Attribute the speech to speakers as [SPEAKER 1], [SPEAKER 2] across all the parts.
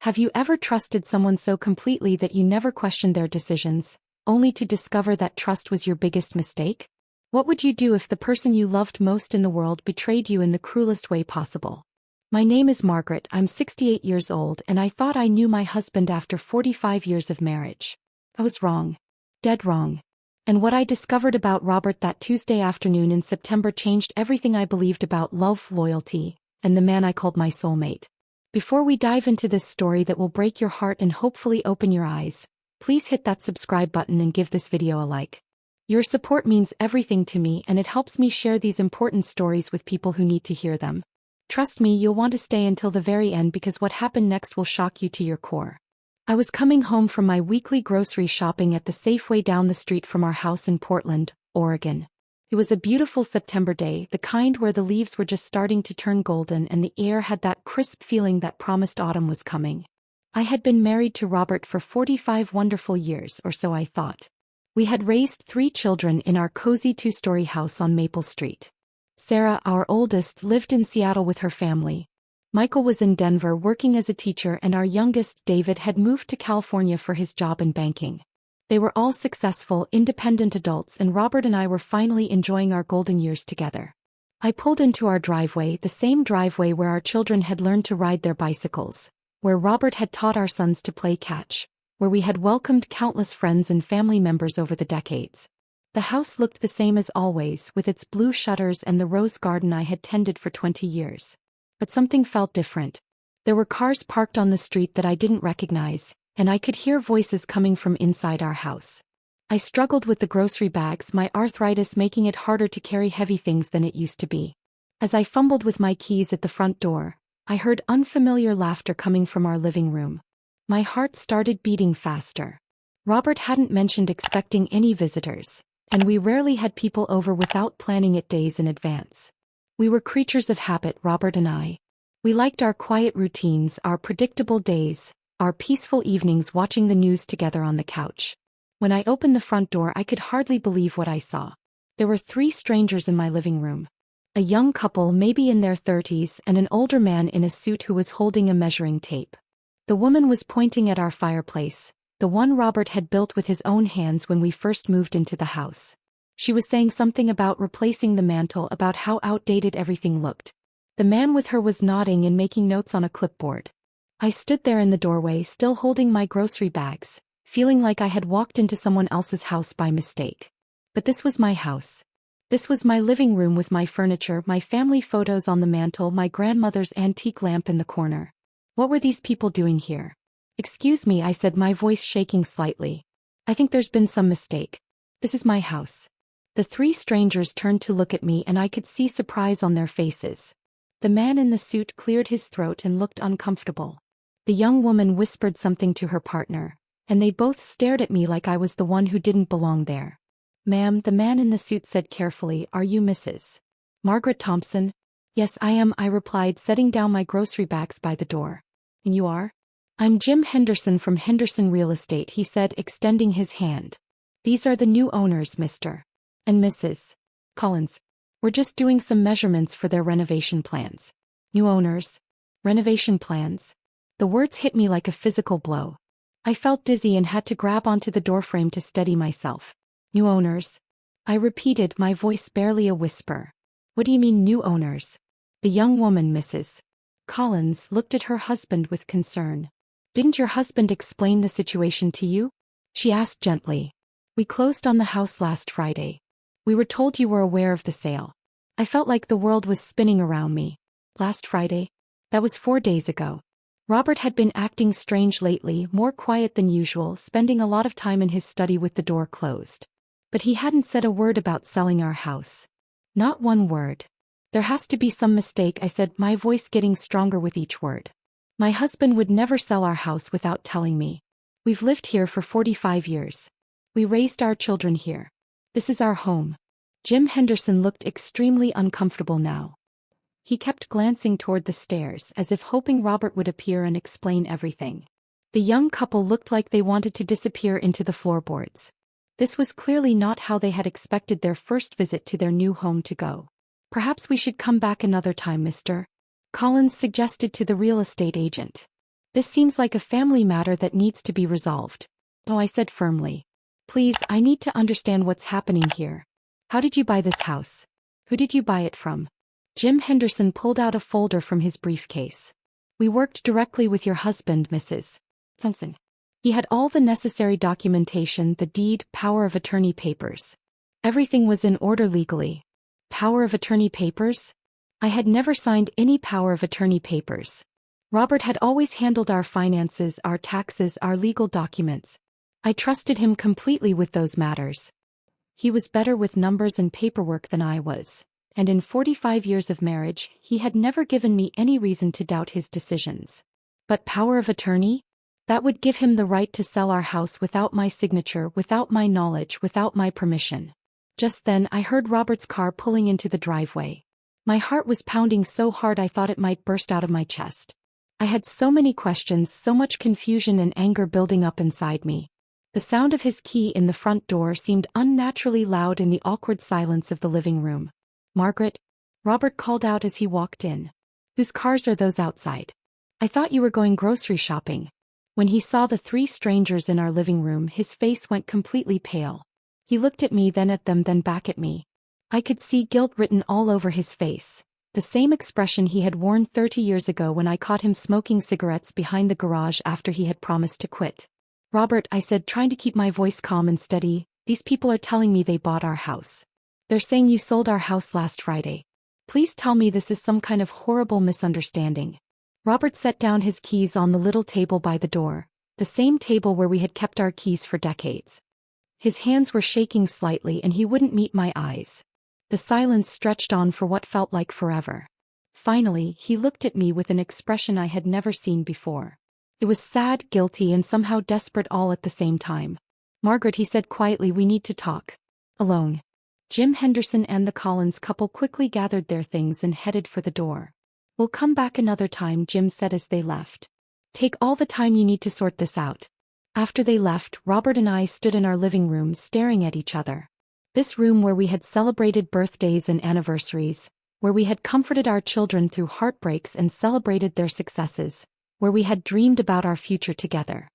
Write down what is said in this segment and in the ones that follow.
[SPEAKER 1] Have you ever trusted someone so completely that you never questioned their decisions, only to discover that trust was your biggest mistake? What would you do if the person you loved most in the world betrayed you in the cruelest way possible? My name is Margaret, I'm 68 years old, and I thought I knew my husband after 45 years of marriage. I was wrong. Dead wrong. And what I discovered about Robert that Tuesday afternoon in September changed everything I believed about love, loyalty, and the man I called my soulmate. Before we dive into this story that will break your heart and hopefully open your eyes, please hit that subscribe button and give this video a like. Your support means everything to me and it helps me share these important stories with people who need to hear them. Trust me, you'll want to stay until the very end because what happened next will shock you to your core. I was coming home from my weekly grocery shopping at the Safeway down the street from our house in Portland, Oregon. It was a beautiful September day, the kind where the leaves were just starting to turn golden and the air had that crisp feeling that promised autumn was coming. I had been married to Robert for 45 wonderful years, or so I thought. We had raised 3 children in our cozy 2-story house on Maple Street. Sarah, our oldest, lived in Seattle with her family. Michael was in Denver working as a teacher, and our youngest, David, had moved to California for his job in banking. They were all successful, independent adults, and Robert and I were finally enjoying our golden years together. I pulled into our driveway, the same driveway where our children had learned to ride their bicycles, where Robert had taught our sons to play catch, where we had welcomed countless friends and family members over the decades. The house looked the same as always, with its blue shutters and the rose garden I had tended for 20 years. But something felt different. There were cars parked on the street that I didn't recognize, and I could hear voices coming from inside our house. I struggled with the grocery bags, my arthritis making it harder to carry heavy things than it used to be. As I fumbled with my keys at the front door, I heard unfamiliar laughter coming from our living room. My heart started beating faster. Robert hadn't mentioned expecting any visitors, and we rarely had people over without planning it days in advance. We were creatures of habit, Robert and I. We liked our quiet routines, our predictable days, our peaceful evenings watching the news together on the couch. When I opened the front door, I could hardly believe what I saw. There were 3 strangers in my living room. A young couple, maybe in their 30s, and an older man in a suit who was holding a measuring tape. The woman was pointing at our fireplace, the one Robert had built with his own hands when we first moved into the house. She was saying something about replacing the mantle, about how outdated everything looked. The man with her was nodding and making notes on a clipboard. I stood there in the doorway, still holding my grocery bags, feeling like I had walked into someone else's house by mistake. But this was my house. This was my living room with my furniture, my family photos on the mantle, my grandmother's antique lamp in the corner. What were these people doing here? "Excuse me," I said, my voice shaking slightly. "I think there's been some mistake. This is my house." The 3 strangers turned to look at me and I could see surprise on their faces. The man in the suit cleared his throat and looked uncomfortable. The young woman whispered something to her partner, and they both stared at me like I was the one who didn't belong there. "Ma'am," the man in the suit said carefully, "are you Mrs. Margaret Thompson?" "Yes, I am," I replied, setting down my grocery bags by the door. "And you are?" "I'm Jim Henderson from Henderson Real Estate," he said, extending his hand. "These are the new owners, Mr. and Mrs. Collins. We're just doing some measurements for their renovation plans." "New owners? Renovation plans?" The words hit me like a physical blow. I felt dizzy and had to grab onto the doorframe to steady myself. "New owners?" I repeated, my voice barely a whisper. "What do you mean, new owners?" The young woman, Mrs. Collins, looked at her husband with concern. "Didn't your husband explain the situation to you?" she asked gently. "We closed on the house last Friday. We were told you were aware of the sale." I felt like the world was spinning around me. Last Friday? That was 4 days ago. Robert had been acting strange lately, more quiet than usual, spending a lot of time in his study with the door closed. But he hadn't said a word about selling our house. Not one word. "There has to be some mistake," I said, my voice getting stronger with each word. "My husband would never sell our house without telling me. We've lived here for 45 years. We raised our children here. This is our home." Jim Henderson looked extremely uncomfortable now. He kept glancing toward the stairs as if hoping Robert would appear and explain everything. The young couple looked like they wanted to disappear into the floorboards. This was clearly not how they had expected their first visit to their new home to go. "Perhaps we should come back another time, Mr. Collins suggested to the real estate agent. This seems like a family matter that needs to be resolved. Oh, I said firmly. Please, I need to understand what's happening here. How did you buy this house? Who did you buy it from? Jim Henderson pulled out a folder from his briefcase. We worked directly with your husband, Mrs. Thompson. He had all the necessary documentation, the deed, power of attorney papers. Everything was in order legally. Power of attorney papers? I had never signed any power of attorney papers. Robert had always handled our finances, our taxes, our legal documents. I trusted him completely with those matters. He was better with numbers and paperwork than I was, and in 45 years of marriage, he had never given me any reason to doubt his decisions. But power of attorney? That would give him the right to sell our house without my signature, without my knowledge, without my permission. Just then I heard Robert's car pulling into the driveway. My heart was pounding so hard I thought it might burst out of my chest. I had so many questions, so much confusion and anger building up inside me. The sound of his key in the front door seemed unnaturally loud in the awkward silence of the living room. Margaret? Robert called out as he walked in. Whose cars are those outside? I thought you were going grocery shopping. When he saw the three strangers in our living room, his face went completely pale. He looked at me, then at them, then back at me. I could see guilt written all over his face, the same expression he had worn 30 years ago when I caught him smoking cigarettes behind the garage after he had promised to quit. Robert, I said, trying to keep my voice calm and steady, these people are telling me they bought our house. They're saying you sold our house last Friday. Please tell me this is some kind of horrible misunderstanding. Robert set down his keys on the little table by the door, the same table where we had kept our keys for decades. His hands were shaking slightly and he wouldn't meet my eyes. The silence stretched on for what felt like forever. Finally, he looked at me with an expression I had never seen before. It was sad, guilty, and somehow desperate all at the same time. Margaret, he said quietly, we need to talk. Alone. Jim Henderson and the Collins couple quickly gathered their things and headed for the door. We'll come back another time, Jim said as they left. Take all the time you need to sort this out. After they left, Robert and I stood in our living room staring at each other. This room where we had celebrated birthdays and anniversaries, where we had comforted our children through heartbreaks and celebrated their successes, where we had dreamed about our future together.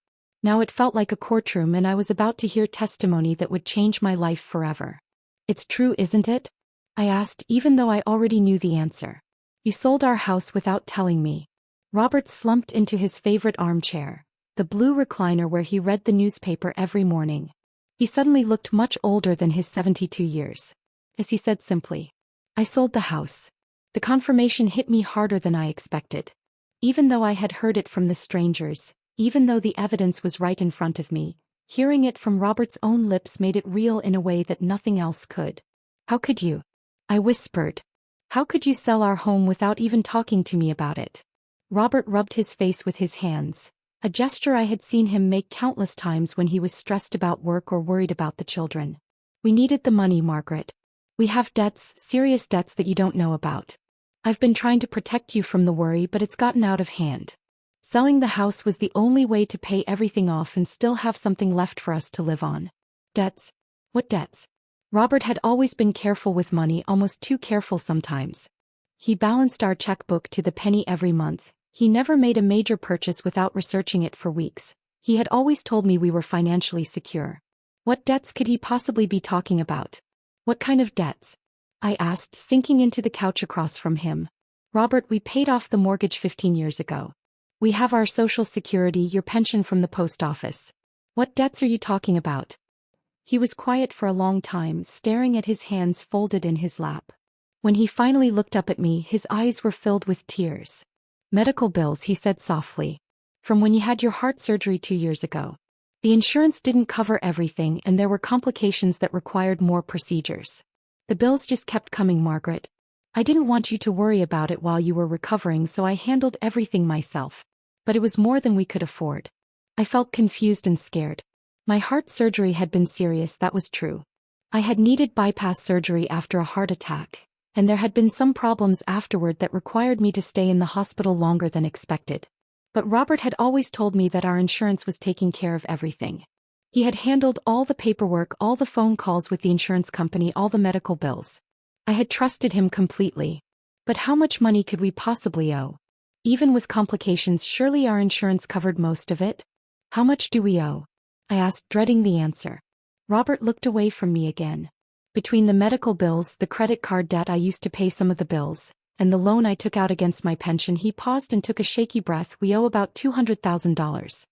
[SPEAKER 1] Now it felt like a courtroom and I was about to hear testimony that would change my life forever. It's true, isn't it? I asked, even though I already knew the answer. You sold our house without telling me. Robert slumped into his favorite armchair, the blue recliner where he read the newspaper every morning. He suddenly looked much older than his 72 years. As he said simply, I sold the house. The confirmation hit me harder than I expected. Even though I had heard it from the strangers, even though the evidence was right in front of me, hearing it from Robert's own lips made it real in a way that nothing else could. How could you? I whispered. How could you sell our home without even talking to me about it? Robert rubbed his face with his hands, a gesture I had seen him make countless times when he was stressed about work or worried about the children. We needed the money, Margaret. We have debts, serious debts that you don't know about. I've been trying to protect you from the worry, but it's gotten out of hand. Selling the house was the only way to pay everything off and still have something left for us to live on. Debts? What debts? Robert had always been careful with money, almost too careful sometimes. He balanced our checkbook to the penny every month. He never made a major purchase without researching it for weeks. He had always told me we were financially secure. What debts could he possibly be talking about? What kind of debts? I asked, sinking into the couch across from him. Robert, we paid off the mortgage 15 years ago. We have our Social Security, your pension from the post office. What debts are you talking about? He was quiet for a long time, staring at his hands folded in his lap. When he finally looked up at me, his eyes were filled with tears. Medical bills, he said softly. From when you had your heart surgery 2 years ago. The insurance didn't cover everything and there were complications that required more procedures. The bills just kept coming, Margaret. I didn't want you to worry about it while you were recovering, so I handled everything myself. But it was more than we could afford. I felt confused and scared. My heart surgery had been serious, that was true. I had needed bypass surgery after a heart attack, and there had been some problems afterward that required me to stay in the hospital longer than expected. But Robert had always told me that our insurance was taking care of everything. He had handled all the paperwork, all the phone calls with the insurance company, all the medical bills. I had trusted him completely. But how much money could we possibly owe? Even with complications, surely our insurance covered most of it? How much do we owe? I asked, dreading the answer. Robert looked away from me again. Between the medical bills, the credit card debt I used to pay some of the bills, and the loan I took out against my pension, he paused and took a shaky breath. We owe about $200,000.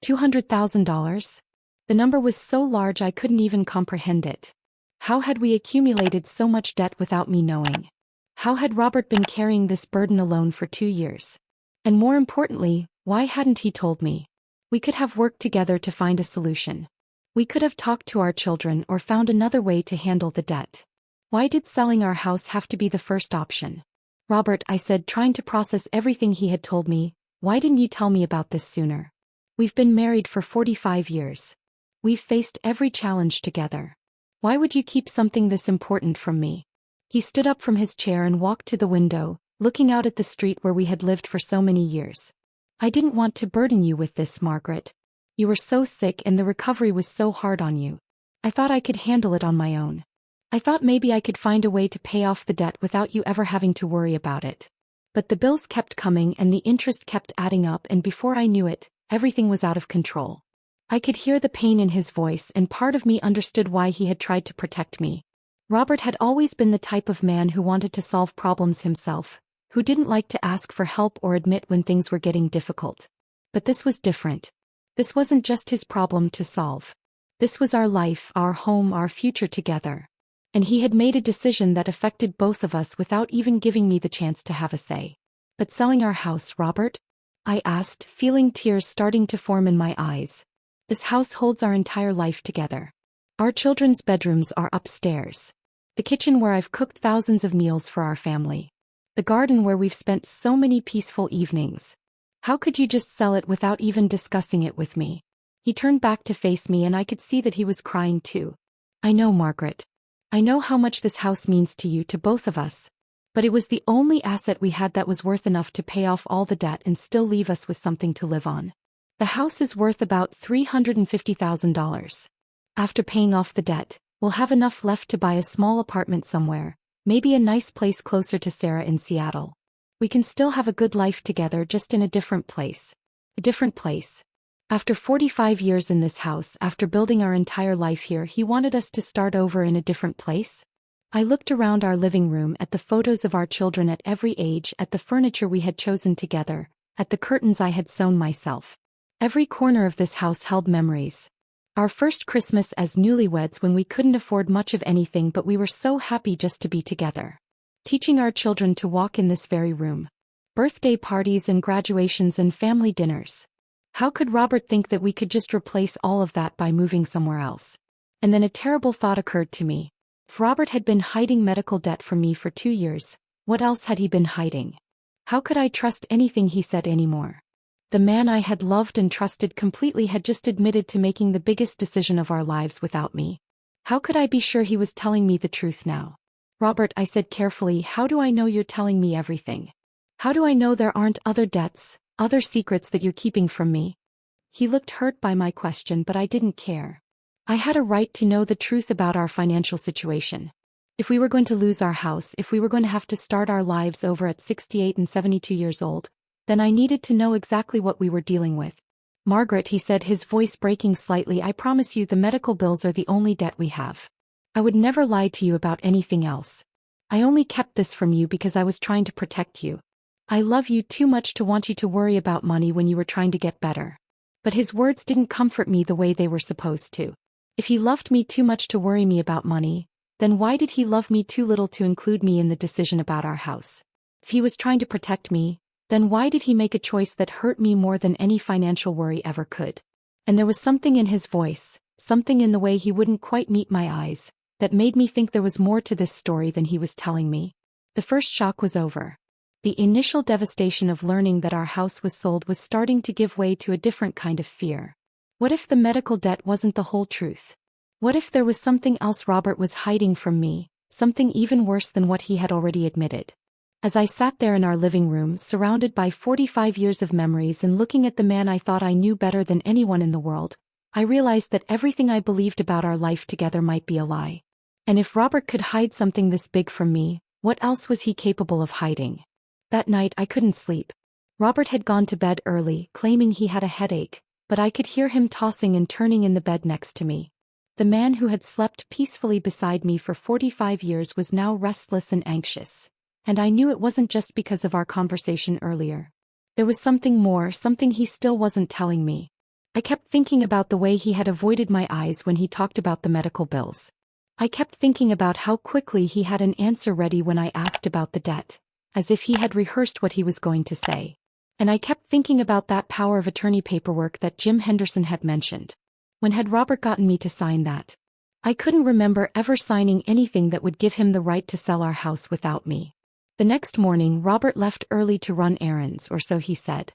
[SPEAKER 1] $200,000? The number was so large I couldn't even comprehend it. How had we accumulated so much debt without me knowing? How had Robert been carrying this burden alone for 2 years? And more importantly, why hadn't he told me? We could have worked together to find a solution. We could have talked to our children or found another way to handle the debt. Why did selling our house have to be the first option? Robert, I said, trying to process everything he had told me, why didn't you tell me about this sooner? We've been married for 45 years. We've faced every challenge together. Why would you keep something this important from me? He stood up from his chair and walked to the window, looking out at the street where we had lived for so many years. I didn't want to burden you with this, Margaret. You were so sick and the recovery was so hard on you. I thought I could handle it on my own. I thought maybe I could find a way to pay off the debt without you ever having to worry about it. But the bills kept coming and the interest kept adding up, and before I knew it, everything was out of control. I could hear the pain in his voice, and part of me understood why he had tried to protect me. Robert had always been the type of man who wanted to solve problems himself, who didn't like to ask for help or admit when things were getting difficult. But this was different. This wasn't just his problem to solve. This was our life, our home, our future together. And he had made a decision that affected both of us without even giving me the chance to have a say. But selling our house, Robert? I asked, feeling tears starting to form in my eyes. This house holds our entire life together. Our children's bedrooms are upstairs. The kitchen where I've cooked thousands of meals for our family. The garden where we've spent so many peaceful evenings. How could you just sell it without even discussing it with me? He turned back to face me and I could see that he was crying too. I know, Margaret. I know how much this house means to you, to both of us. But it was the only asset we had that was worth enough to pay off all the debt and still leave us with something to live on. The house is worth about $350,000. After paying off the debt, we'll have enough left to buy a small apartment somewhere, maybe a nice place closer to Sarah in Seattle. We can still have a good life together, just in a different place. A different place. After 45 years in this house, after building our entire life here, he wanted us to start over in a different place? I looked around our living room at the photos of our children at every age, at the furniture we had chosen together, at the curtains I had sewn myself. Every corner of this house held memories. Our first Christmas as newlyweds, when we couldn't afford much of anything but we were so happy just to be together. Teaching our children to walk in this very room. Birthday parties and graduations and family dinners. How could Robert think that we could just replace all of that by moving somewhere else? And then a terrible thought occurred to me. If Robert had been hiding medical debt from me for 2 years, what else had he been hiding? How could I trust anything he said anymore? The man I had loved and trusted completely had just admitted to making the biggest decision of our lives without me. How could I be sure he was telling me the truth now? Robert, I said carefully, how do I know you're telling me everything? How do I know there aren't other debts, other secrets that you're keeping from me? He looked hurt by my question, but I didn't care. I had a right to know the truth about our financial situation. If we were going to lose our house, if we were going to have to start our lives over at 68 and 72 years old, then I needed to know exactly what we were dealing with. Margaret, he said, his voice breaking slightly, I promise you the medical bills are the only debt we have. I would never lie to you about anything else. I only kept this from you because I was trying to protect you. I love you too much to want you to worry about money when you were trying to get better. But his words didn't comfort me the way they were supposed to. If he loved me too much to worry me about money, then why did he love me too little to include me in the decision about our house? If he was trying to protect me, then why did he make a choice that hurt me more than any financial worry ever could? And there was something in his voice, something in the way he wouldn't quite meet my eyes, that made me think there was more to this story than he was telling me. The first shock was over. The initial devastation of learning that our house was sold was starting to give way to a different kind of fear. What if the medical debt wasn't the whole truth? What if there was something else Robert was hiding from me, something even worse than what he had already admitted? As I sat there in our living room, surrounded by 45 years of memories and looking at the man I thought I knew better than anyone in the world, I realized that everything I believed about our life together might be a lie. And if Robert could hide something this big from me, what else was he capable of hiding? That night I couldn't sleep. Robert had gone to bed early, claiming he had a headache, but I could hear him tossing and turning in the bed next to me. The man who had slept peacefully beside me for 45 years was now restless and anxious. And I knew it wasn't just because of our conversation earlier. There was something more, something he still wasn't telling me. I kept thinking about the way he had avoided my eyes when he talked about the medical bills. I kept thinking about how quickly he had an answer ready when I asked about the debt, as if he had rehearsed what he was going to say. And I kept thinking about that power of attorney paperwork that Jim Henderson had mentioned. When had Robert gotten me to sign that? I couldn't remember ever signing anything that would give him the right to sell our house without me. The next morning, Robert left early to run errands, or so he said.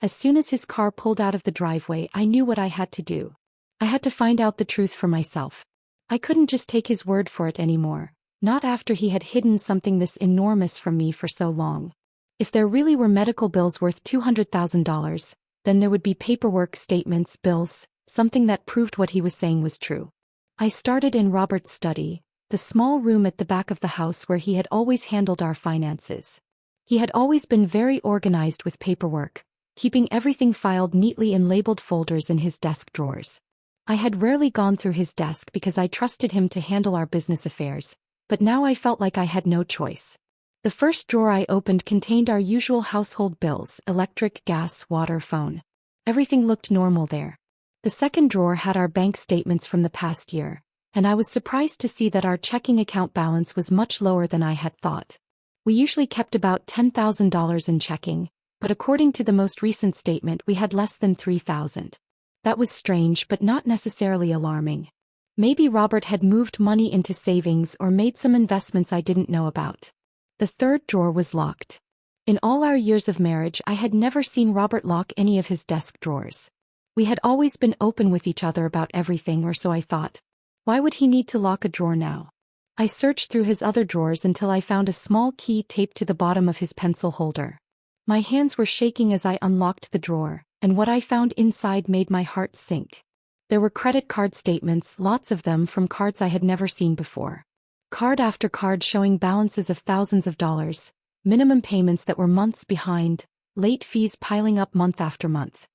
[SPEAKER 1] As soon as his car pulled out of the driveway, I knew what I had to do. I had to find out the truth for myself. I couldn't just take his word for it anymore, not after he had hidden something this enormous from me for so long. If there really were medical bills worth $200,000, then there would be paperwork, statements, bills, something that proved what he was saying was true. I started in Robert's study, the small room at the back of the house where he had always handled our finances. He had always been very organized with paperwork, keeping everything filed neatly in labeled folders in his desk drawers. I had rarely gone through his desk because I trusted him to handle our business affairs, but now I felt like I had no choice. The first drawer I opened contained our usual household bills: electric, gas, water, phone. Everything looked normal there. The second drawer had our bank statements from the past year, and I was surprised to see that our checking account balance was much lower than I had thought. We usually kept about $10,000 in checking, but according to the most recent statement we had less than $3,000. That was strange but not necessarily alarming. Maybe Robert had moved money into savings or made some investments I didn't know about. The third drawer was locked. In all our years of marriage, I had never seen Robert lock any of his desk drawers. We had always been open with each other about everything, or so I thought. Why would he need to lock a drawer now? I searched through his other drawers until I found a small key taped to the bottom of his pencil holder. My hands were shaking as I unlocked the drawer, and what I found inside made my heart sink. There were credit card statements, lots of them from cards I had never seen before. Card after card showing balances of thousands of dollars, minimum payments that were months behind, late fees piling up month after month.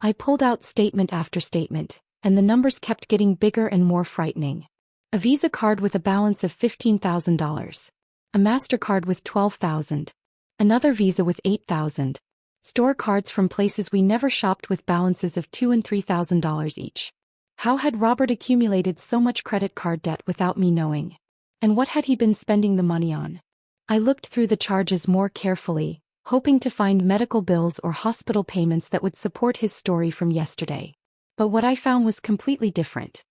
[SPEAKER 1] I pulled out statement after statement, and the numbers kept getting bigger and more frightening. A Visa card with a balance of $15,000. A MasterCard with $12,000. Another Visa with $8,000. Store cards from places we never shopped with balances of $2,000 and $3,000 each. How had Robert accumulated so much credit card debt without me knowing? And what had he been spending the money on? I looked through the charges more carefully, hoping to find medical bills or hospital payments that would support his story from yesterday. But what I found was completely different.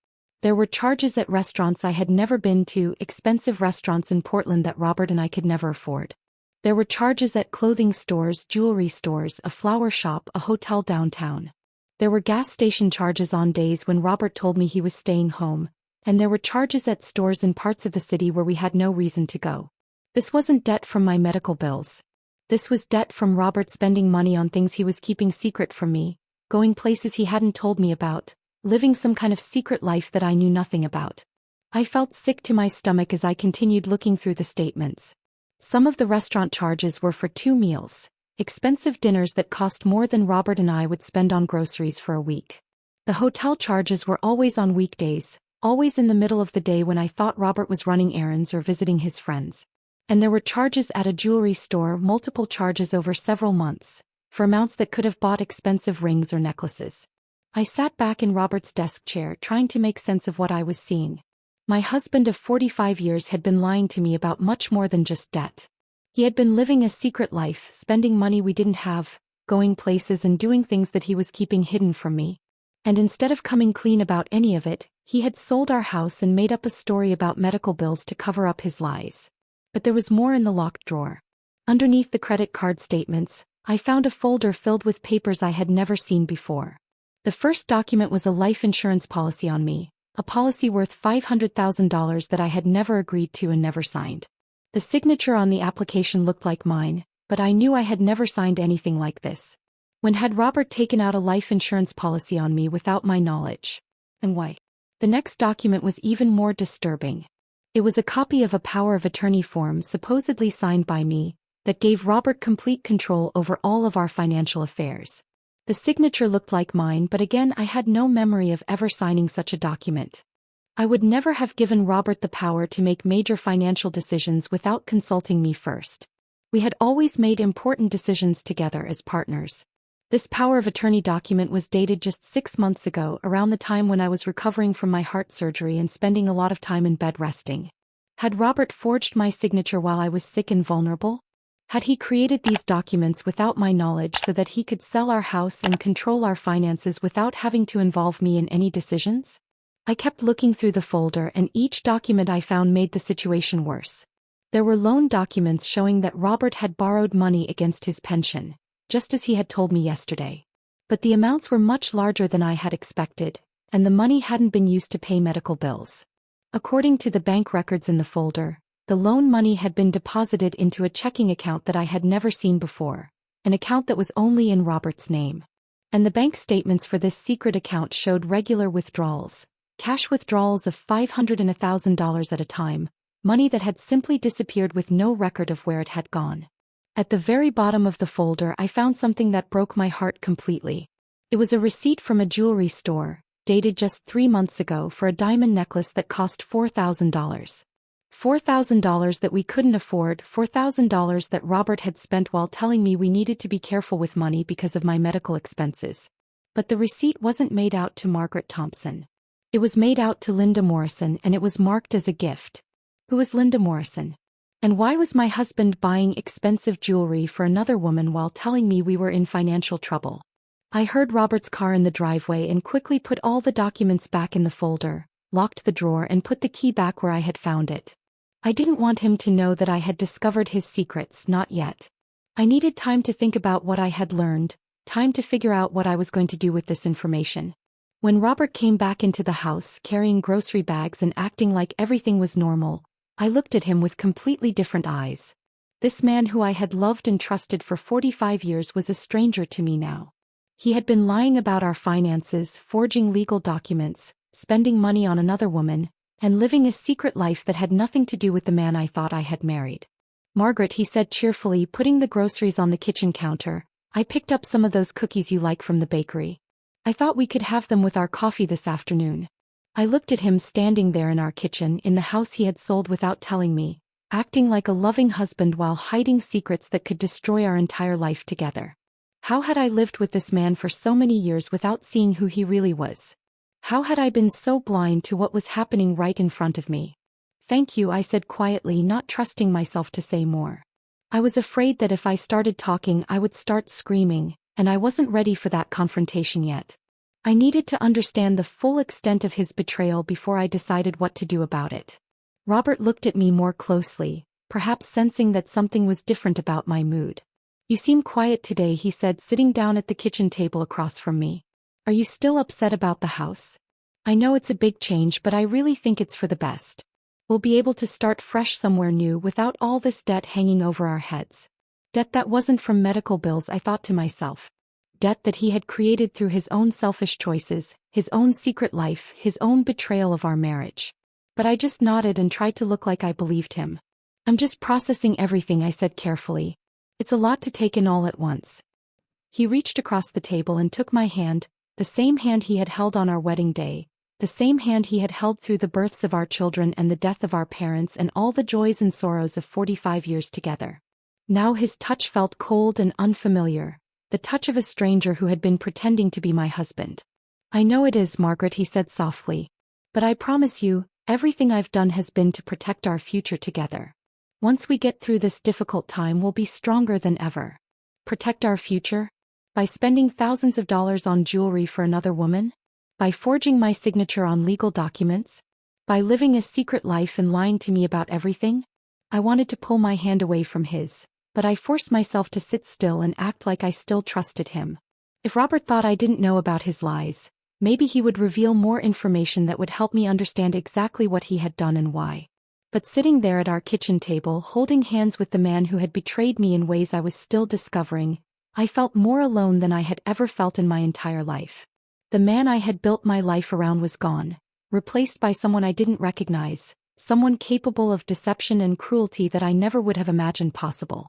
[SPEAKER 1] There were charges at restaurants I had never been to, expensive restaurants in Portland that Robert and I could never afford. There were charges at clothing stores, jewelry stores, a flower shop, a hotel downtown. There were gas station charges on days when Robert told me he was staying home, and there were charges at stores in parts of the city where we had no reason to go. This wasn't debt from my medical bills. This was debt from Robert spending money on things he was keeping secret from me, going places he hadn't told me about, living some kind of secret life that I knew nothing about. I felt sick to my stomach as I continued looking through the statements. Some of the restaurant charges were for 2 meals, expensive dinners that cost more than Robert and I would spend on groceries for a week. The hotel charges were always on weekdays, always in the middle of the day when I thought Robert was running errands or visiting his friends. And there were charges at a jewelry store, multiple charges over several months, for amounts that could have bought expensive rings or necklaces. I sat back in Robert's desk chair trying to make sense of what I was seeing. My husband of 45 years had been lying to me about much more than just debt. He had been living a secret life, spending money we didn't have, going places and doing things that he was keeping hidden from me. And instead of coming clean about any of it, he had sold our house and made up a story about medical bills to cover up his lies. But there was more in the locked drawer. Underneath the credit card statements, I found a folder filled with papers I had never seen before. The first document was a life insurance policy on me, a policy worth $500,000 that I had never agreed to and never signed. The signature on the application looked like mine, but I knew I had never signed anything like this. When had Robert taken out a life insurance policy on me without my knowledge? And why? The next document was even more disturbing. It was a copy of a power of attorney form supposedly signed by me, that gave Robert complete control over all of our financial affairs. The signature looked like mine, but again I had no memory of ever signing such a document. I would never have given Robert the power to make major financial decisions without consulting me first. We had always made important decisions together as partners. This power of attorney document was dated just 6 months ago, around the time when I was recovering from my heart surgery and spending a lot of time in bed resting. Had Robert forged my signature while I was sick and vulnerable? Had he created these documents without my knowledge so that he could sell our house and control our finances without having to involve me in any decisions? I kept looking through the folder, and each document I found made the situation worse. There were loan documents showing that Robert had borrowed money against his pension, just as he had told me yesterday. But the amounts were much larger than I had expected, and the money hadn't been used to pay medical bills. According to the bank records in the folder, the loan money had been deposited into a checking account that I had never seen before, an account that was only in Robert's name. And the bank statements for this secret account showed regular withdrawals, cash withdrawals of $500 and $1,000 at a time, money that had simply disappeared with no record of where it had gone. At the very bottom of the folder I found something that broke my heart completely. It was a receipt from a jewelry store, dated just 3 months ago, for a diamond necklace that cost $4,000. $4,000 that we couldn't afford, $4,000 that Robert had spent while telling me we needed to be careful with money because of my medical expenses. But the receipt wasn't made out to Margaret Thompson. It was made out to Linda Morrison, and it was marked as a gift. Who was Linda Morrison? And why was my husband buying expensive jewelry for another woman while telling me we were in financial trouble? I heard Robert's car in the driveway and quickly put all the documents back in the folder, locked the drawer and put the key back where I had found it. I didn't want him to know that I had discovered his secrets, not yet. I needed time to think about what I had learned, time to figure out what I was going to do with this information. When Robert came back into the house carrying grocery bags and acting like everything was normal, I looked at him with completely different eyes. This man who I had loved and trusted for 45 years was a stranger to me now. He had been lying about our finances, forging legal documents, spending money on another woman, and living a secret life that had nothing to do with the man I thought I had married. "Margaret," he said cheerfully, putting the groceries on the kitchen counter, "I picked up some of those cookies you like from the bakery. I thought we could have them with our coffee this afternoon." I looked at him standing there in our kitchen in the house he had sold without telling me, acting like a loving husband while hiding secrets that could destroy our entire life together. How had I lived with this man for so many years without seeing who he really was? How had I been so blind to what was happening right in front of me? "Thank you," I said quietly, not trusting myself to say more. I was afraid that if I started talking I would start screaming, and I wasn't ready for that confrontation yet. I needed to understand the full extent of his betrayal before I decided what to do about it. Robert looked at me more closely, perhaps sensing that something was different about my mood. "You seem quiet today," he said, sitting down at the kitchen table across from me. "Are you still upset about the house? I know it's a big change, but I really think it's for the best. We'll be able to start fresh somewhere new without all this debt hanging over our heads." Debt that wasn't from medical bills, I thought to myself. Debt that he had created through his own selfish choices, his own secret life, his own betrayal of our marriage. But I just nodded and tried to look like I believed him. "I'm just processing everything," I said carefully. "It's a lot to take in all at once." He reached across the table and took my hand, the same hand he had held on our wedding day, the same hand he had held through the births of our children and the death of our parents and all the joys and sorrows of 45 years together. Now his touch felt cold and unfamiliar, the touch of a stranger who had been pretending to be my husband. "I know it is, Margaret," he said softly. "But I promise you, everything I've done has been to protect our future together. Once we get through this difficult time, we'll be stronger than ever." Protect our future? By spending thousands of dollars on jewelry for another woman? By forging my signature on legal documents? By living a secret life and lying to me about everything? I wanted to pull my hand away from his, but I forced myself to sit still and act like I still trusted him. If Robert thought I didn't know about his lies, maybe he would reveal more information that would help me understand exactly what he had done and why. But sitting there at our kitchen table, holding hands with the man who had betrayed me in ways I was still discovering, I felt more alone than I had ever felt in my entire life. The man I had built my life around was gone, replaced by someone I didn't recognize, someone capable of deception and cruelty that I never would have imagined possible.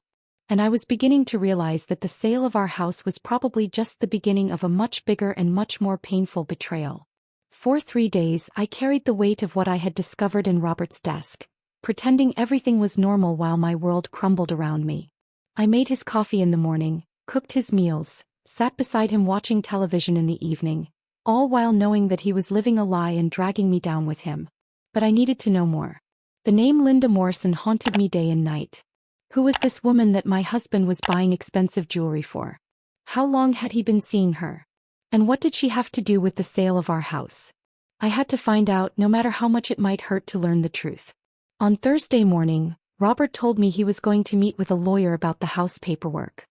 [SPEAKER 1] And I was beginning to realize that the sale of our house was probably just the beginning of a much bigger and much more painful betrayal. For 3 days, I carried the weight of what I had discovered in Robert's desk, pretending everything was normal while my world crumbled around me. I made his coffee in the morning, cooked his meals, sat beside him watching television in the evening, all while knowing that he was living a lie and dragging me down with him. But I needed to know more. The name Linda Morrison haunted me day and night. Who was this woman that my husband was buying expensive jewelry for? How long had he been seeing her? And what did she have to do with the sale of our house? I had to find out, no matter how much it might hurt to learn the truth. On Thursday morning, Robert told me he was going to meet with a lawyer about the house paperwork.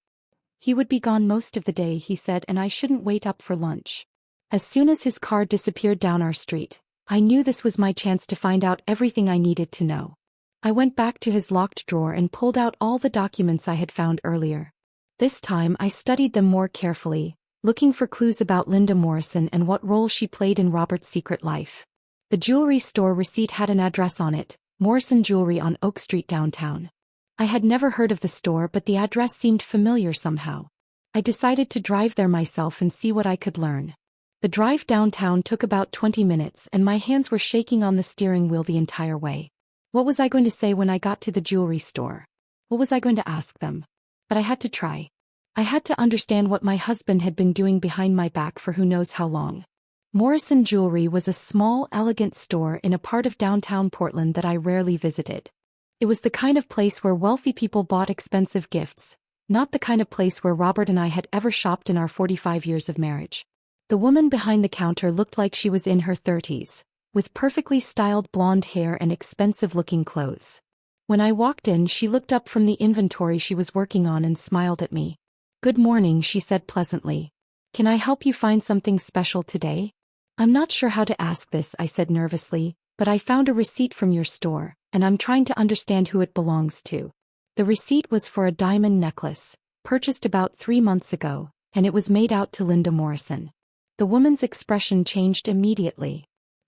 [SPEAKER 1] He would be gone most of the day, he said, and I shouldn't wait up for lunch. As soon as his car disappeared down our street, I knew this was my chance to find out everything I needed to know. I went back to his locked drawer and pulled out all the documents I had found earlier. This time I studied them more carefully, looking for clues about Linda Morrison and what role she played in Robert's secret life. The jewelry store receipt had an address on it, Morrison Jewelry on Oak Street downtown. I had never heard of the store, but the address seemed familiar somehow. I decided to drive there myself and see what I could learn. The drive downtown took about 20 minutes and my hands were shaking on the steering wheel the entire way. What was I going to say when I got to the jewelry store? What was I going to ask them? But I had to try. I had to understand what my husband had been doing behind my back for who knows how long. Morrison Jewelry was a small, elegant store in a part of downtown Portland that I rarely visited. It was the kind of place where wealthy people bought expensive gifts, not the kind of place where Robert and I had ever shopped in our 45 years of marriage. The woman behind the counter looked like she was in her 30s. With perfectly styled blonde hair and expensive-looking clothes. When I walked in, she looked up from the inventory she was working on and smiled at me. "Good morning," she said pleasantly. "Can I help you find something special today?" "I'm not sure how to ask this," I said nervously, "but I found a receipt from your store, and I'm trying to understand who it belongs to." The receipt was for a diamond necklace, purchased about 3 months ago, and it was made out to Linda Morrison. The woman's expression changed immediately.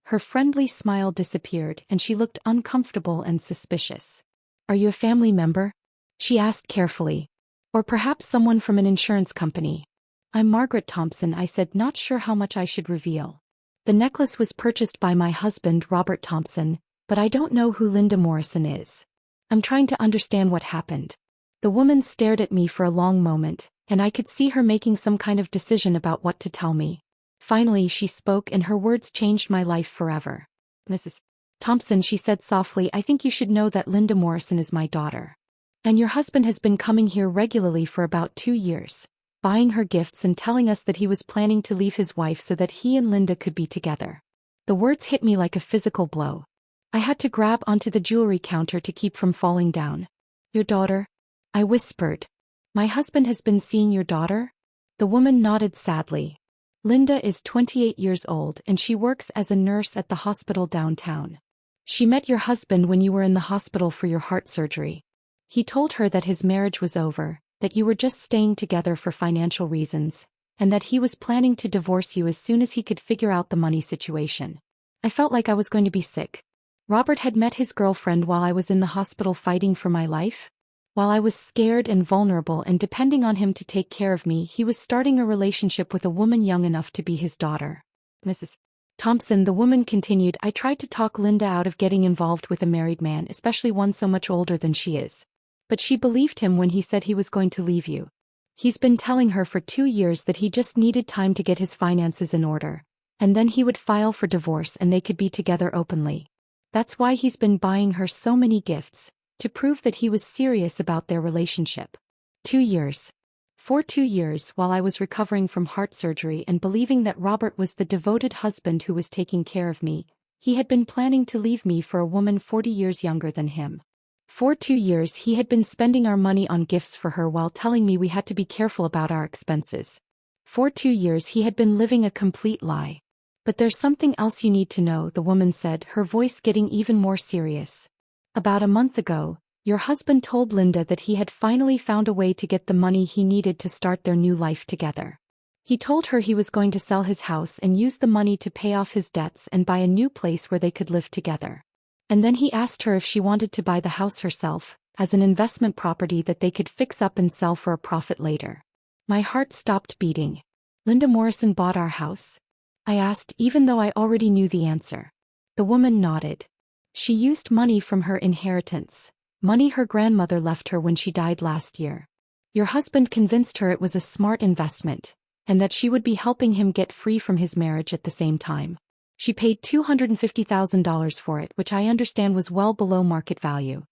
[SPEAKER 1] Her friendly smile disappeared and she looked uncomfortable and suspicious. "Are you a family member?" she asked carefully. "Or perhaps someone from an insurance company?" "I'm Margaret Thompson," I said, not sure how much I should reveal. "The necklace was purchased by my husband, Robert Thompson, but I don't know who Linda Morrison is. I'm trying to understand what happened." The woman stared at me for a long moment, and I could see her making some kind of decision about what to tell me. Finally she spoke and her words changed my life forever. "Mrs. Thompson," she said softly, "I think you should know that Linda Morrison is my daughter. And your husband has been coming here regularly for about 2 years, buying her gifts and telling us that he was planning to leave his wife so that he and Linda could be together." The words hit me like a physical blow. I had to grab onto the jewelry counter to keep from falling down. "Your daughter?" I whispered. "My husband has been seeing your daughter?" The woman nodded sadly. "Linda is 28 years old and she works as a nurse at the hospital downtown. She met your husband when you were in the hospital for your heart surgery. He told her that his marriage was over, that you were just staying together for financial reasons, and that he was planning to divorce you as soon as he could figure out the money situation." I felt like I was going to be sick. Robert had met his girlfriend while I was in the hospital fighting for my life? While I was scared and vulnerable and depending on him to take care of me, he was starting a relationship with a woman young enough to be his daughter. "Mrs. Thompson," the woman continued, "I tried to talk Linda out of getting involved with a married man, especially one so much older than she is. But she believed him when he said he was going to leave you. He's been telling her for 2 years that he just needed time to get his finances in order, and then he would file for divorce and they could be together openly. That's why he's been buying her so many gifts, to prove that he was serious about their relationship. 2 years. For 2 years, while I was recovering from heart surgery and believing that Robert was the devoted husband who was taking care of me, he had been planning to leave me for a woman 40 years younger than him. For 2 years he had been spending our money on gifts for her while telling me we had to be careful about our expenses. For 2 years he had been living a complete lie. "But there's something else you need to know," the woman said, her voice getting even more serious. "About a month ago, your husband told Linda that he had finally found a way to get the money he needed to start their new life together. He told her he was going to sell his house and use the money to pay off his debts and buy a new place where they could live together. And then he asked her if she wanted to buy the house herself, as an investment property that they could fix up and sell for a profit later. My heart stopped beating. Linda Morrison bought our house? I asked, even though I already knew the answer. The woman nodded. She used money from her inheritance, money her grandmother left her when she died last year. Your husband convinced her it was a smart investment, and that she would be helping him get free from his marriage at the same time. She paid $250,000 for it, which I understand was well below market value.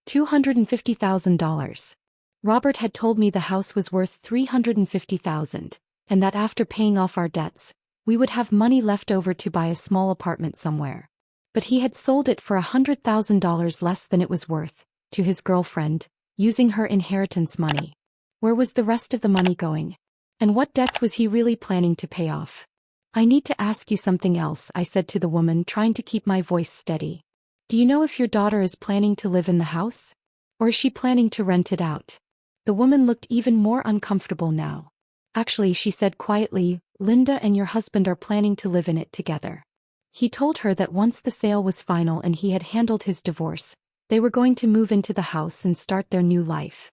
[SPEAKER 1] $250,000. Robert had told me the house was worth $350,000, and that after paying off our debts, we would have money left over to buy a small apartment somewhere. But he had sold it for $100,000 less than it was worth, to his girlfriend, using her inheritance money. Where was the rest of the money going? And what debts was he really planning to pay off? I need to ask you something else, I said to the woman, trying to keep my voice steady. Do you know if your daughter is planning to live in the house? Or is she planning to rent it out? The woman looked even more uncomfortable now. Actually, she said quietly, Linda and your husband are planning to live in it together. He told her that once the sale was final and he had handled his divorce, they were going to move into the house and start their new life.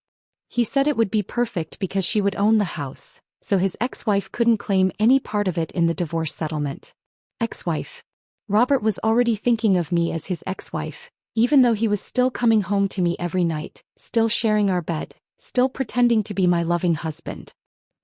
[SPEAKER 1] He said it would be perfect because she would own the house, so his ex-wife couldn't claim any part of it in the divorce settlement. Ex-wife. Robert was already thinking of me as his ex-wife, even though he was still coming home to me every night, still sharing our bed, still pretending to be my loving husband.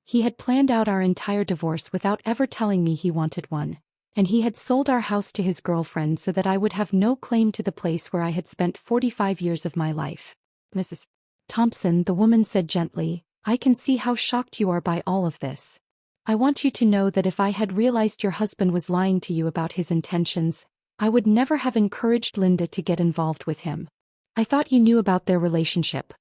[SPEAKER 1] He had planned out our entire divorce without ever telling me he wanted one, and he had sold our house to his girlfriend so that I would have no claim to the place where I had spent 45 years of my life. Mrs. Thompson, the woman said gently, I can see how shocked you are by all of this. I want you to know that if I had realized your husband was lying to you about his intentions, I would never have encouraged Linda to get involved with him. I thought you knew about their relationship.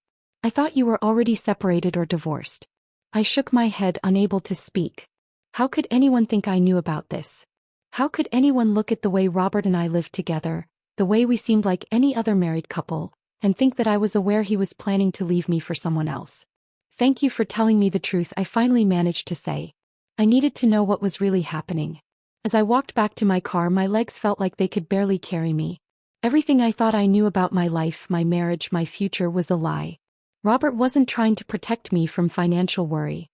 [SPEAKER 1] I thought you were already separated or divorced. I shook my head, unable to speak. How could anyone think I knew about this? How could anyone look at the way Robert and I lived together, the way we seemed like any other married couple, and think that I was aware he was planning to leave me for someone else? Thank you for telling me the truth, I finally managed to say. I needed to know what was really happening. As I walked back to my car, my legs felt like they could barely carry me. Everything I thought I knew about my life, my marriage, my future was a lie. Robert wasn't trying to protect me from financial worry.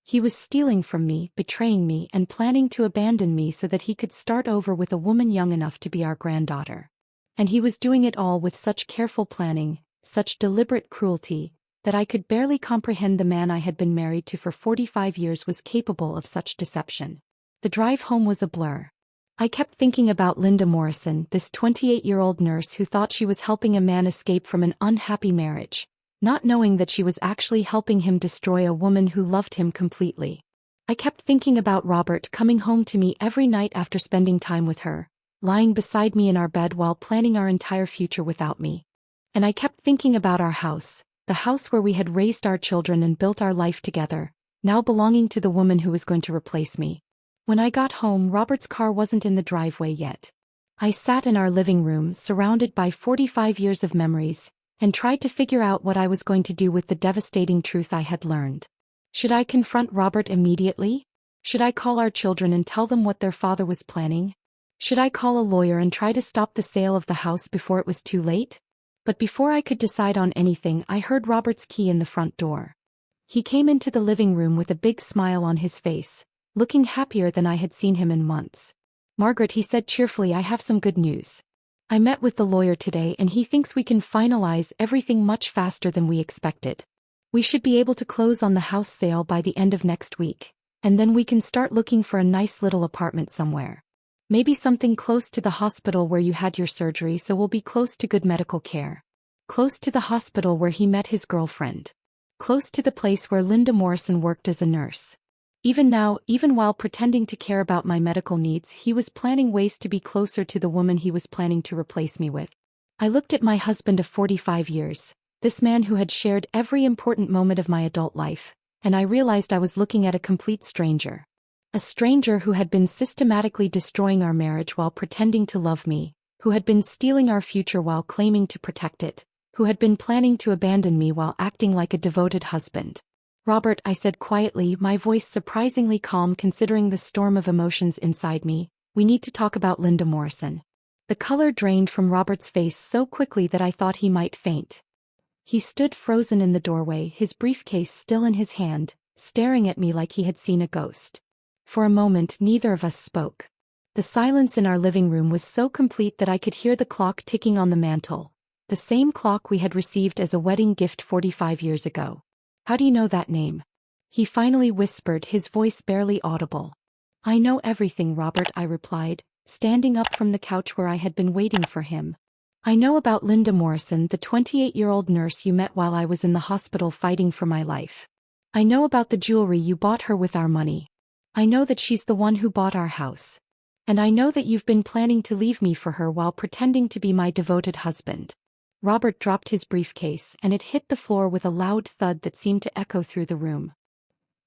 [SPEAKER 1] He was stealing from me, betraying me, and planning to abandon me so that he could start over with a woman young enough to be our granddaughter. And he was doing it all with such careful planning, such deliberate cruelty, that I could barely comprehend the man I had been married to for 45 years was capable of such deception. The drive home was a blur. I kept thinking about Linda Morrison, this 28-year-old nurse who thought she was helping a man escape from an unhappy marriage, not knowing that she was actually helping him destroy a woman who loved him completely. I kept thinking about Robert coming home to me every night after spending time with her, lying beside me in our bed while planning our entire future without me. And I kept thinking about our house, the house where we had raised our children and built our life together, now belonging to the woman who was going to replace me. When I got home, Robert's car wasn't in the driveway yet. I sat in our living room, surrounded by 45 years of memories, and tried to figure out what I was going to do with the devastating truth I had learned. Should I confront Robert immediately? Should I call our children and tell them what their father was planning? Should I call a lawyer and try to stop the sale of the house before it was too late? But before I could decide on anything, I heard Robert's key in the front door. He came into the living room with a big smile on his face, looking happier than I had seen him in months. Margaret, he said cheerfully, I have some good news. I met with the lawyer today and he thinks we can finalize everything much faster than we expected. We should be able to close on the house sale by the end of next week, and then we can start looking for a nice little apartment somewhere. Maybe something close to the hospital where you had your surgery, so we'll be close to good medical care. Close to the hospital where he met his girlfriend. Close to the place where Linda Morrison worked as a nurse. Even now, even while pretending to care about my medical needs, he was planning ways to be closer to the woman he was planning to replace me with. I looked at my husband of 45 years, this man who had shared every important moment of my adult life, and I realized I was looking at a complete stranger. A stranger who had been systematically destroying our marriage while pretending to love me, who had been stealing our future while claiming to protect it, who had been planning to abandon me while acting like a devoted husband. Robert, I said quietly, my voice surprisingly calm considering the storm of emotions inside me, we need to talk about Linda Morrison. The color drained from Robert's face so quickly that I thought he might faint. He stood frozen in the doorway, his briefcase still in his hand, staring at me like he had seen a ghost. For a moment neither of us spoke. The silence in our living room was so complete that I could hear the clock ticking on the mantel, the same clock we had received as a wedding gift 45 years ago. "How do you know that name?" he finally whispered, his voice barely audible. "I know everything, Robert," I replied, standing up from the couch where I had been waiting for him. "I know about Linda Morrison, the 28-year-old nurse you met while I was in the hospital fighting for my life. I know about the jewelry you bought her with our money. I know that she's the one who bought our house. And I know that you've been planning to leave me for her while pretending to be my devoted husband." Robert dropped his briefcase and it hit the floor with a loud thud that seemed to echo through the room.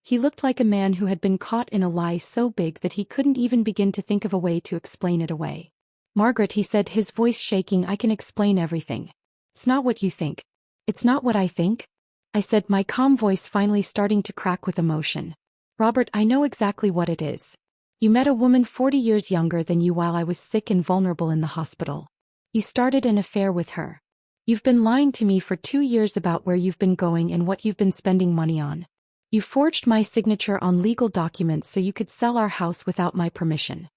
[SPEAKER 1] He looked like a man who had been caught in a lie so big that he couldn't even begin to think of a way to explain it away. "Margaret," he said, his voice shaking, "I can explain everything. It's not what you think." "It's not what I think?" I said, my calm voice finally starting to crack with emotion. "Robert, I know exactly what it is. You met a woman 40 years younger than you while I was sick and vulnerable in the hospital. You started an affair with her. You've been lying to me for 2 years about where you've been going and what you've been spending money on. You forged my signature on legal documents so you could sell our house without my permission.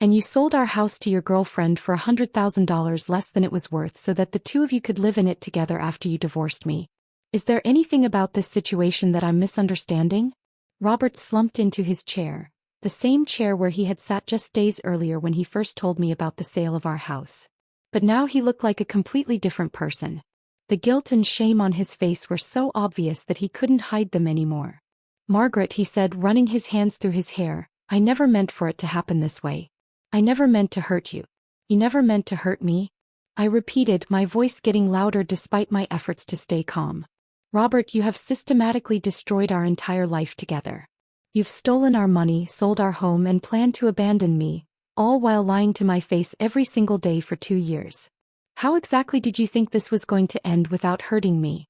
[SPEAKER 1] And you sold our house to your girlfriend for $100,000 less than it was worth so that the two of you could live in it together after you divorced me. Is there anything about this situation that I'm misunderstanding?" Robert slumped into his chair, the same chair where he had sat just days earlier when he first told me about the sale of our house. But now he looked like a completely different person. The guilt and shame on his face were so obvious that he couldn't hide them anymore. "Margaret," he said, running his hands through his hair, "I never meant for it to happen this way. I never meant to hurt you. You never meant to hurt me." I repeated, my voice getting louder despite my efforts to stay calm. "Robert, you have systematically destroyed our entire life together. You've stolen our money, sold our home, and planned to abandon me, all while lying to my face every single day for 2 years. How exactly did you think this was going to end without hurting me?"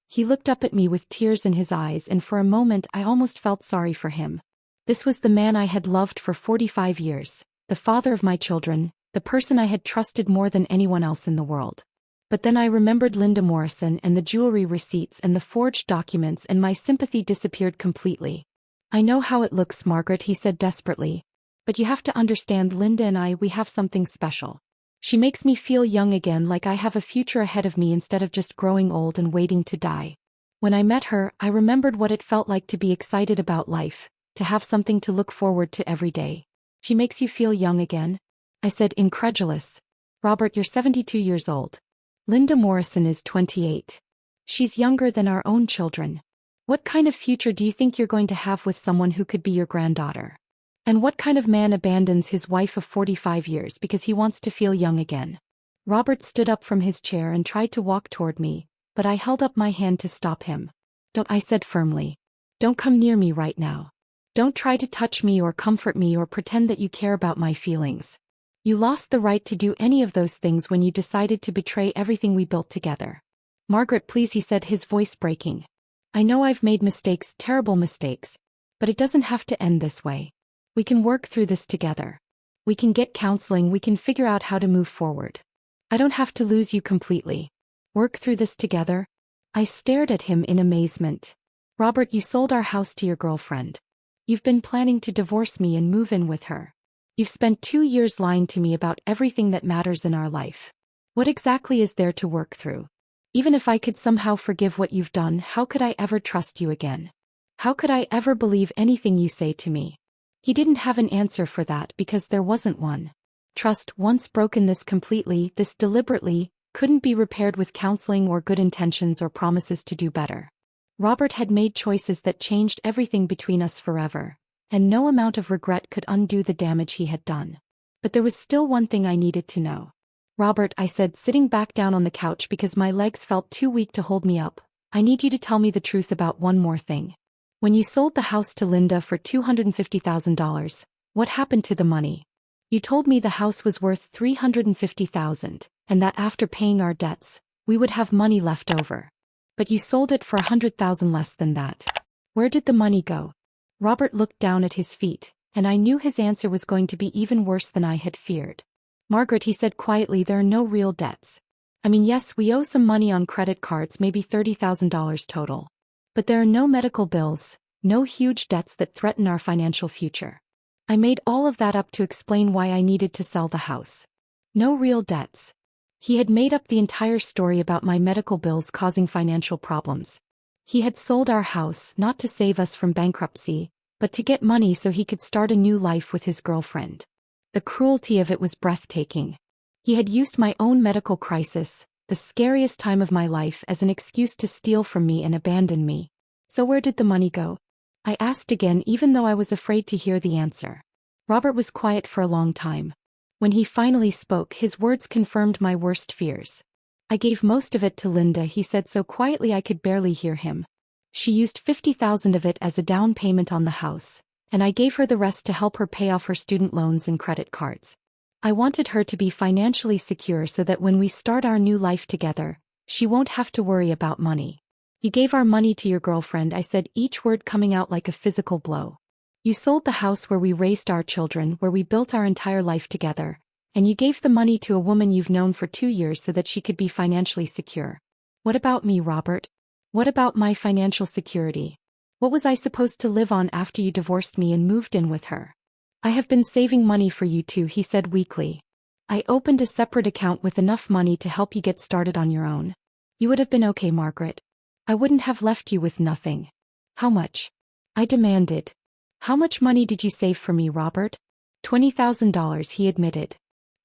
[SPEAKER 1] He looked up at me with tears in his eyes, and for a moment I almost felt sorry for him. This was the man I had loved for 45 years, the father of my children, the person I had trusted more than anyone else in the world. But then I remembered Linda Morrison and the jewelry receipts and the forged documents, and my sympathy disappeared completely. "I know how it looks, Margaret," he said desperately. "But you have to understand, Linda and we have something special. She makes me feel young again, like I have a future ahead of me instead of just growing old and waiting to die. When I met her, I remembered what it felt like to be excited about life, to have something to look forward to every day. She makes you feel young again?" I said, incredulous. "Robert, you're 72 years old. Linda Morrison is 28. She's younger than our own children. What kind of future do you think you're going to have with someone who could be your granddaughter? And what kind of man abandons his wife of 45 years because he wants to feel young again?" Robert stood up from his chair and tried to walk toward me, but I held up my hand to stop him. "Don't," I said firmly. "Don't come near me right now. Don't try to touch me or comfort me or pretend that you care about my feelings. You lost the right to do any of those things when you decided to betray everything we built together." "Margaret, please," he said, his voice breaking. "I know I've made mistakes, terrible mistakes. But it doesn't have to end this way. We can work through this together. We can get counseling, we can figure out how to move forward. I don't have to lose you completely. Work through this together?" I stared at him in amazement. "Robert, you sold our house to your girlfriend. You've been planning to divorce me and move in with her. You've spent 2 years lying to me about everything that matters in our life. What exactly is there to work through? Even if I could somehow forgive what you've done, how could I ever trust you again? How could I ever believe anything you say to me?" He didn't have an answer for that because there wasn't one. Trust, once broken this completely, this deliberately, couldn't be repaired with counseling or good intentions or promises to do better. Robert had made choices that changed everything between us forever, and no amount of regret could undo the damage he had done. But there was still one thing I needed to know. "Robert," I said, sitting back down on the couch because my legs felt too weak to hold me up, "I need you to tell me the truth about one more thing. When you sold the house to Linda for $250,000, what happened to the money? You told me the house was worth $350,000, and that after paying our debts, we would have money left over. But you sold it for $100,000 less than that. Where did the money go?" Robert looked down at his feet, and I knew his answer was going to be even worse than I had feared. "Margaret," he said quietly, "there are no real debts. I mean, yes, we owe some money on credit cards, maybe $30,000 total. But there are no medical bills, no huge debts that threaten our financial future. I made all of that up to explain why I needed to sell the house. No real debts. He had made up the entire story about my medical bills causing financial problems. He had sold our house not to save us from bankruptcy, but to get money so he could start a new life with his girlfriend. The cruelty of it was breathtaking. He had used my own medical crisis, the scariest time of my life, as an excuse to steal from me and abandon me. So where did the money go? I asked again, even though I was afraid to hear the answer. Robert was quiet for a long time. When he finally spoke, his words confirmed my worst fears. I gave most of it to Linda, he said so quietly I could barely hear him. She used $50,000 of it as a down payment on the house, and I gave her the rest to help her pay off her student loans and credit cards. I wanted her to be financially secure so that when we start our new life together, she won't have to worry about money. You gave our money to your girlfriend, I said, each word coming out like a physical blow. You sold the house where we raised our children, where we built our entire life together, and you gave the money to a woman you've known for 2 years so that she could be financially secure. What about me, Robert? What about my financial security? What was I supposed to live on after you divorced me and moved in with her? I have been saving money for you too, he said weakly. I opened a separate account with enough money to help you get started on your own. You would have been okay, Margaret. I wouldn't have left you with nothing. How much? I demanded. How much money did you save for me, Robert? $20,000, he admitted.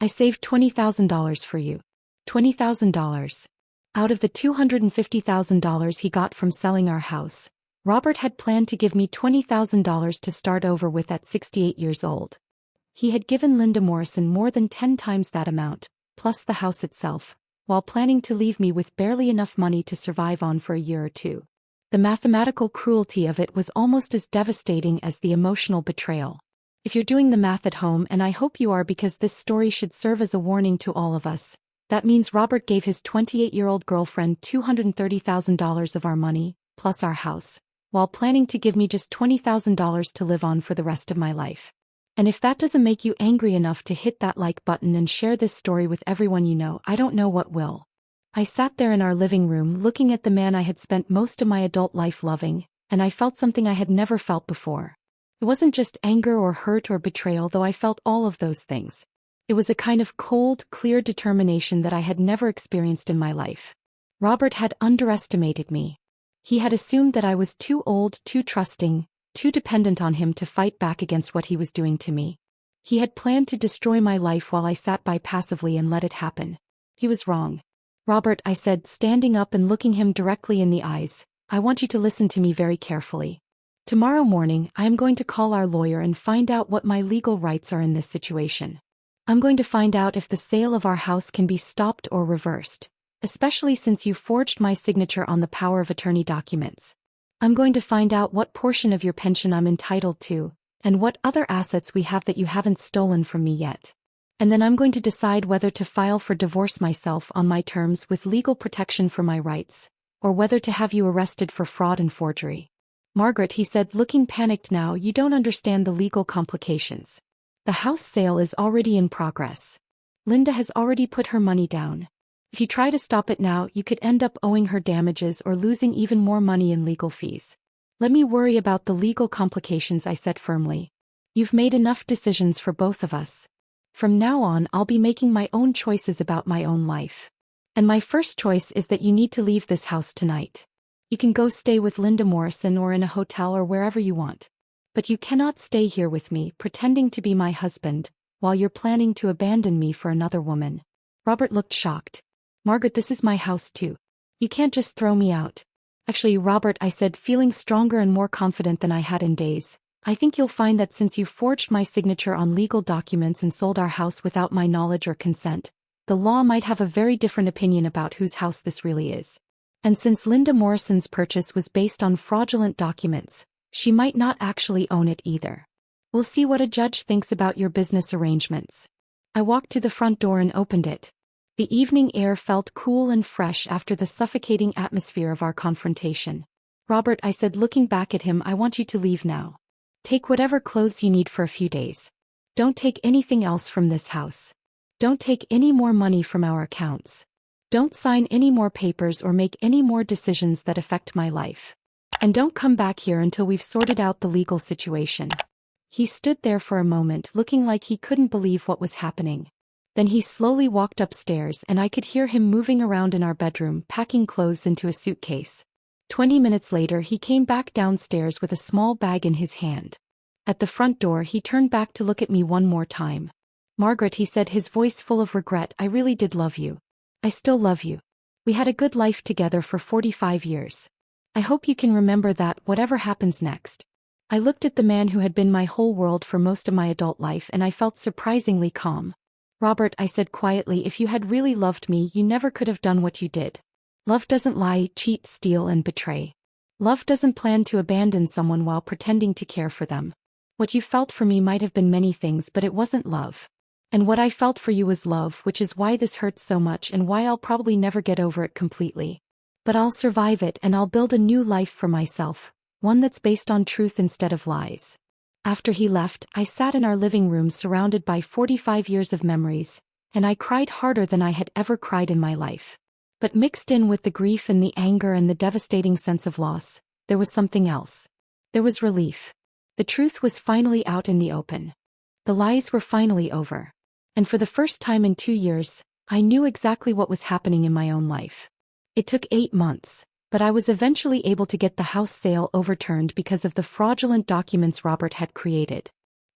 [SPEAKER 1] I saved $20,000 for you. $20,000. Out of the $250,000 he got from selling our house, Robert had planned to give me $20,000 to start over with at 68 years old. He had given Linda Morrison more than 10 times that amount, plus the house itself, while planning to leave me with barely enough money to survive on for a year or two. The mathematical cruelty of it was almost as devastating as the emotional betrayal. If you're doing the math at home, and I hope you are because this story should serve as a warning to all of us, that means Robert gave his 28-year-old girlfriend $230,000 of our money, plus our house, while planning to give me just $20,000 to live on for the rest of my life. And if that doesn't make you angry enough to hit that like button and share this story with everyone you know, I don't know what will. I sat there in our living room looking at the man I had spent most of my adult life loving, and I felt something I had never felt before. It wasn't just anger or hurt or betrayal, though I felt all of those things. It was a kind of cold, clear determination that I had never experienced in my life. Robert had underestimated me. He had assumed that I was too old, too trusting, too dependent on him to fight back against what he was doing to me. He had planned to destroy my life while I sat by passively and let it happen. He was wrong. Robert, I said, standing up and looking him directly in the eyes, I want you to listen to me very carefully. Tomorrow morning, I am going to call our lawyer and find out what my legal rights are in this situation. I'm going to find out if the sale of our house can be stopped or reversed, especially since you forged my signature on the power of attorney documents. I'm going to find out what portion of your pension I'm entitled to, and what other assets we have that you haven't stolen from me yet. And then I'm going to decide whether to file for divorce myself on my terms with legal protection for my rights, or whether to have you arrested for fraud and forgery. Margaret, he said, looking panicked now, you don't understand the legal complications. The house sale is already in progress. Linda has already put her money down. If you try to stop it now, you could end up owing her damages or losing even more money in legal fees. Let me worry about the legal complications, I said firmly. You've made enough decisions for both of us. From now on, I'll be making my own choices about my own life. And my first choice is that you need to leave this house tonight. You can go stay with Linda Morrison or in a hotel or wherever you want. But you cannot stay here with me, pretending to be my husband, while you're planning to abandon me for another woman. Robert looked shocked. Margaret, this is my house too. You can't just throw me out. Actually, Robert, I said, feeling stronger and more confident than I had in days, I think you'll find that since you forged my signature on legal documents and sold our house without my knowledge or consent, the law might have a very different opinion about whose house this really is. And since Linda Morrison's purchase was based on fraudulent documents, she might not actually own it either. We'll see what a judge thinks about your business arrangements. I walked to the front door and opened it. The evening air felt cool and fresh after the suffocating atmosphere of our confrontation. Robert, I said, looking back at him, I want you to leave now. Take whatever clothes you need for a few days. Don't take anything else from this house. Don't take any more money from our accounts. Don't sign any more papers or make any more decisions that affect my life. And don't come back here until we've sorted out the legal situation." He stood there for a moment looking like he couldn't believe what was happening. Then he slowly walked upstairs and I could hear him moving around in our bedroom packing clothes into a suitcase. 20 minutes later he came back downstairs with a small bag in his hand. At the front door he turned back to look at me one more time. "Margaret," he said, his voice full of regret, "I really did love you. I still love you. We had a good life together for 45 years. I hope you can remember that, whatever happens next." I looked at the man who had been my whole world for most of my adult life and I felt surprisingly calm. "Robert," I said quietly, "if you had really loved me, you never could have done what you did. Love doesn't lie, cheat, steal, and betray. Love doesn't plan to abandon someone while pretending to care for them. What you felt for me might have been many things, but it wasn't love. And what I felt for you was love, which is why this hurts so much and why I'll probably never get over it completely. But I'll survive it and I'll build a new life for myself, one that's based on truth instead of lies." After he left, I sat in our living room surrounded by 45 years of memories, and I cried harder than I had ever cried in my life. But mixed in with the grief and the anger and the devastating sense of loss, there was something else. There was relief. The truth was finally out in the open. The lies were finally over. And for the first time in 2 years, I knew exactly what was happening in my own life. It took 8 months. But I was eventually able to get the house sale overturned because of the fraudulent documents Robert had created.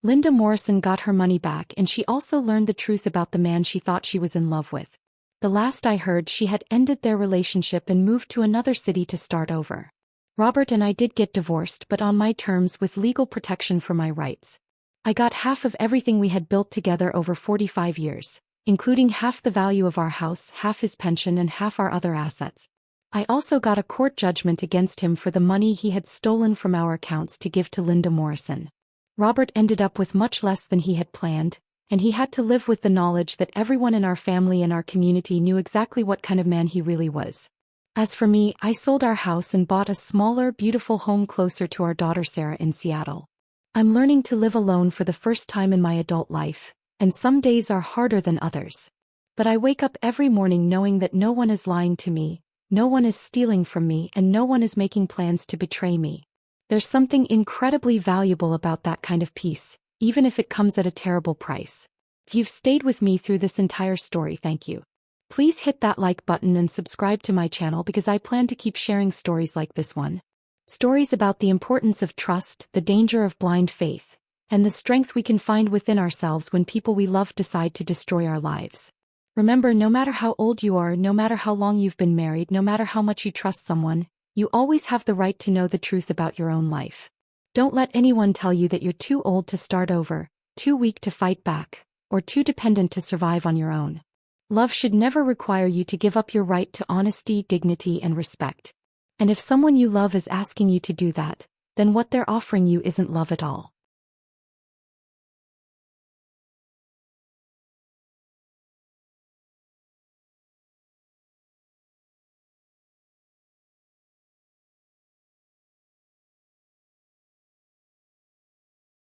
[SPEAKER 1] Linda Morrison got her money back and she also learned the truth about the man she thought she was in love with. The last I heard, she had ended their relationship and moved to another city to start over. Robert and I did get divorced, but on my terms with legal protection for my rights. I got half of everything we had built together over 45 years, including half the value of our house, half his pension and half our other assets. I also got a court judgment against him for the money he had stolen from our accounts to give to Linda Morrison. Robert ended up with much less than he had planned, and he had to live with the knowledge that everyone in our family and our community knew exactly what kind of man he really was. As for me, I sold our house and bought a smaller, beautiful home closer to our daughter Sarah in Seattle. I'm learning to live alone for the first time in my adult life, and some days are harder than others. But I wake up every morning knowing that no one is lying to me, no one is stealing from me, and no one is making plans to betray me. There's something incredibly valuable about that kind of peace, even if it comes at a terrible price. If you've stayed with me through this entire story, thank you. Please hit that like button and subscribe to my channel because I plan to keep sharing stories like this one. Stories about the importance of trust, the danger of blind faith, and the strength we can find within ourselves when people we love decide to destroy our lives. Remember, no matter how old you are, no matter how long you've been married, no matter how much you trust someone, you always have the right to know the truth about your own life. Don't let anyone tell you that you're too old to start over, too weak to fight back, or too dependent to survive on your own. Love should never require you to give up your right to honesty, dignity, and respect. And if someone you love is asking you to do that, then what they're offering you isn't love at all.